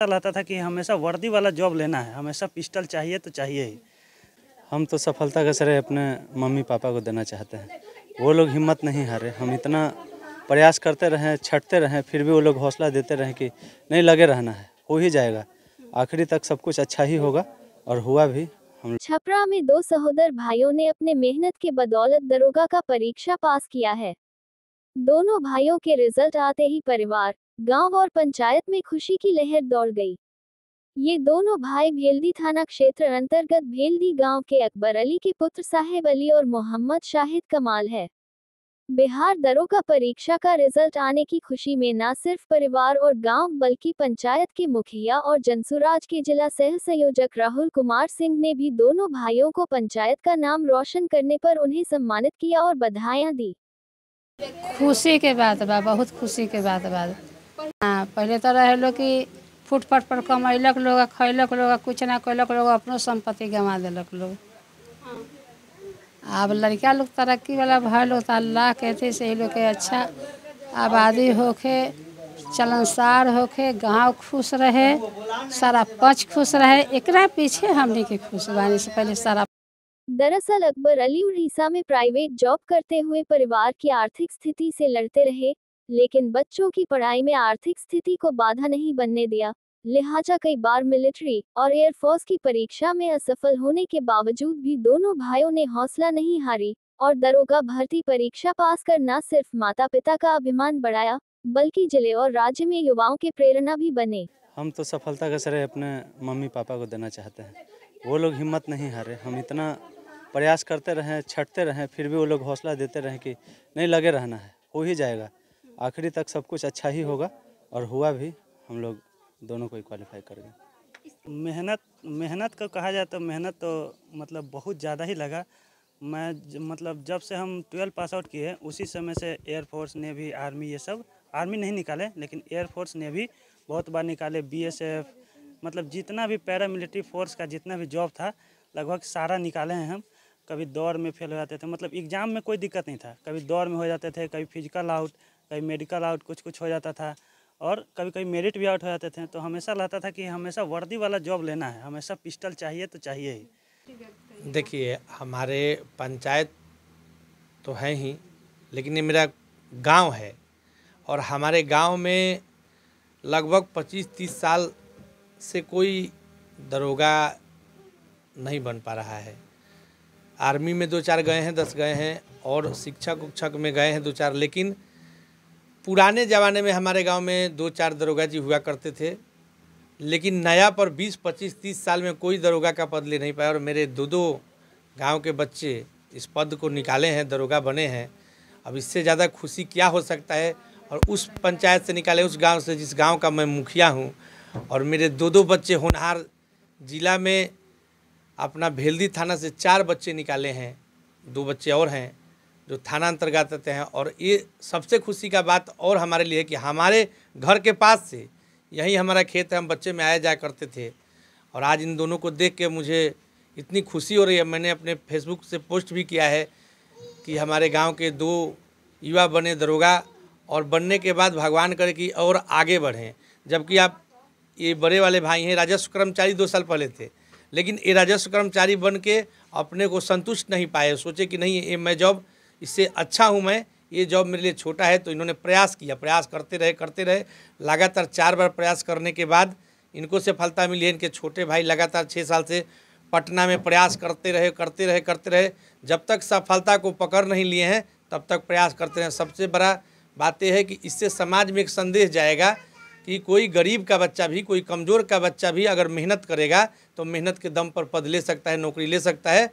रहता था कि हमेशा वर्दी वाला जॉब लेना है, हमेशा पिस्टल चाहिए तो चाहिए ही। हम तो सफलता का श्रेय अपने मम्मी पापा को देना चाहते हैं। वो लोग हिम्मत नहीं हारे, हम इतना प्रयास करते रहें, छटते रहें, फिर भी वो लोग हौसला देते रहें कि नहीं, लगे रहना है, हो ही जाएगा, आखिरी तक सब कुछ अच्छा ही होगा, और हुआ भी। छपरा में दो सहोदर भाइयों ने अपने मेहनत के बदौलत दरोगा का परीक्षा पास किया है। दोनों भाइयों के रिजल्ट आते ही परिवार, गांव और पंचायत में खुशी की लहर दौड़ गई। ये दोनों भाई भेल्दी थाना क्षेत्र अंतर्गत भेल्दी गांव के अकबर अली के पुत्र साहेब अली और मोहम्मद शाहिद कमाल है। बिहार दरोगा परीक्षा का रिजल्ट आने की खुशी में न सिर्फ परिवार और गांव बल्कि पंचायत के मुखिया और जनसुराज के जिला सह संयोजक राहुल कुमार सिंह ने भी दोनों भाइयों को पंचायत का नाम रोशन करने पर उन्हें सम्मानित किया और बधाइयां दी। खुशी के बात बा, बहुत खुशी के बात बा। हाँ, पहले तो रहे लोग कि फुटपाथ पर कमैलक लोग, खैलक लोग, कुछ ना कैलक लोग, अपनो संपत्ति गंवा दिलक लोग। अब लड़का लोग तरक्की वाला भाई लोग तो अल्लाह कहते से ही लोग के अच्छा आबादी होके, चलनसार होके, गांव खुश रहे, सारा पंच खुश रहे, एकरा पीछे हमने के खुश बानी से पहले सारा। दरअसल अकबर अली उड़ीसा में प्राइवेट जॉब करते हुए परिवार की आर्थिक स्थिति से लड़ते रहे, लेकिन बच्चों की पढ़ाई में आर्थिक स्थिति को बाधा नहीं बनने दिया। लिहाजा कई बार मिलिट्री और एयरफोर्स की परीक्षा में असफल होने के बावजूद भी दोनों भाइयों ने हौसला नहीं हारी और दरोगा भर्ती परीक्षा पास कर न सिर्फ माता पिता का अभिमान बढ़ाया, बल्कि जिले और राज्य में युवाओं के प्रेरणा भी बने। हम तो सफलता का श्रेय अपने मम्मी पापा को देना चाहते हैं। वो लोग हिम्मत नहीं हारे, हम इतना प्रयास करते रहें, छटते रहें, फिर भी वो लोग हौसला देते रहें कि नहीं, लगे रहना है, हो ही जाएगा, आखिरी तक सब कुछ अच्छा ही होगा, और हुआ भी। हम लोग दोनों को ही क्वालिफाई कर गए। मेहनत का कहा जाए तो मेहनत तो मतलब बहुत ज़्यादा ही लगा। मतलब जब से हम 12 पास आउट किए उसी समय से एयरफोर्स, नेवी, आर्मी, ये सब, आर्मी नहीं निकाले लेकिन एयरफोर्स, नेवी बहुत बार निकाले, बीएसएफ, मतलब जितना भी पैरामिलिट्री फोर्स का जितना भी जॉब था लगभग सारा निकाले हैं हम। कभी दौड़ में फेल हो जाते थे, मतलब एग्ज़ाम में कोई दिक्कत नहीं था, कभी दौड़ में हो जाते थे, कभी फिजिकल आउट, कभी मेडिकल आउट, कुछ हो जाता था, और कभी कभी मेरिट भी आउट हो जाते थे। तो हमेशा रहता था कि हमेशा वर्दी वाला जॉब लेना है, हमेशा पिस्टल चाहिए तो चाहिए ही। देखिए, हमारे पंचायत तो है ही, लेकिन ये मेरा गांव है, और हमारे गांव में लगभग 25-30 साल से कोई दरोगा नहीं बन पा रहा है। आर्मी में 2-4 गए हैं, 10 गए हैं, और शिक्षक उक्षक में गए हैं 2-4, लेकिन पुराने ज़माने में हमारे गांव में 2-4 दरोगा जी हुआ करते थे, लेकिन नया पर 20-25-30 साल में कोई दरोगा का पद ले नहीं पाया, और मेरे दो गांव के बच्चे इस पद को निकाले हैं, दरोगा बने हैं। अब इससे ज़्यादा खुशी क्या हो सकता है। और उस पंचायत से निकाले, उस गांव से जिस गांव का मैं मुखिया हूं, और मेरे दो बच्चे होनहार जिला में अपना भेल्दी थाना से 4 बच्चे निकाले हैं, 2 बच्चे और हैं जो थाना अंतर्गत आते हैं। और ये सबसे खुशी का बात और हमारे लिए है कि हमारे घर के पास से यही हमारा खेत है, हम बच्चे में आया जाया करते थे, और आज इन दोनों को देख के मुझे इतनी खुशी हो रही है। मैंने अपने फेसबुक से पोस्ट भी किया है कि हमारे गांव के 2 युवा बने दरोगा, और बनने के बाद भगवान करे कि और आगे बढ़ें। जबकि आप ये बड़े वाले भाई हैं, राजस्व कर्मचारी 2 साल पहले थे, लेकिन ये राजस्व कर्मचारी बन के अपने को संतुष्ट नहीं पाए, सोचे कि नहीं, ये मैं जॉब इससे अच्छा हूँ, मैं ये जॉब मेरे लिए छोटा है। तो इन्होंने प्रयास किया, प्रयास करते रहे लगातार 4 बार प्रयास करने के बाद इनको सफलता मिली है। इनके छोटे भाई लगातार 6 साल से पटना में प्रयास करते रहे, जब तक सफलता को पकड़ नहीं लिए हैं तब तक प्रयास करते रहे। सबसे बड़ा बात यह है कि इससे समाज में एक संदेश जाएगा कि कोई गरीब का बच्चा भी, कोई कमज़ोर का बच्चा भी अगर मेहनत करेगा तो मेहनत के दम पर पद ले सकता है, नौकरी ले सकता है।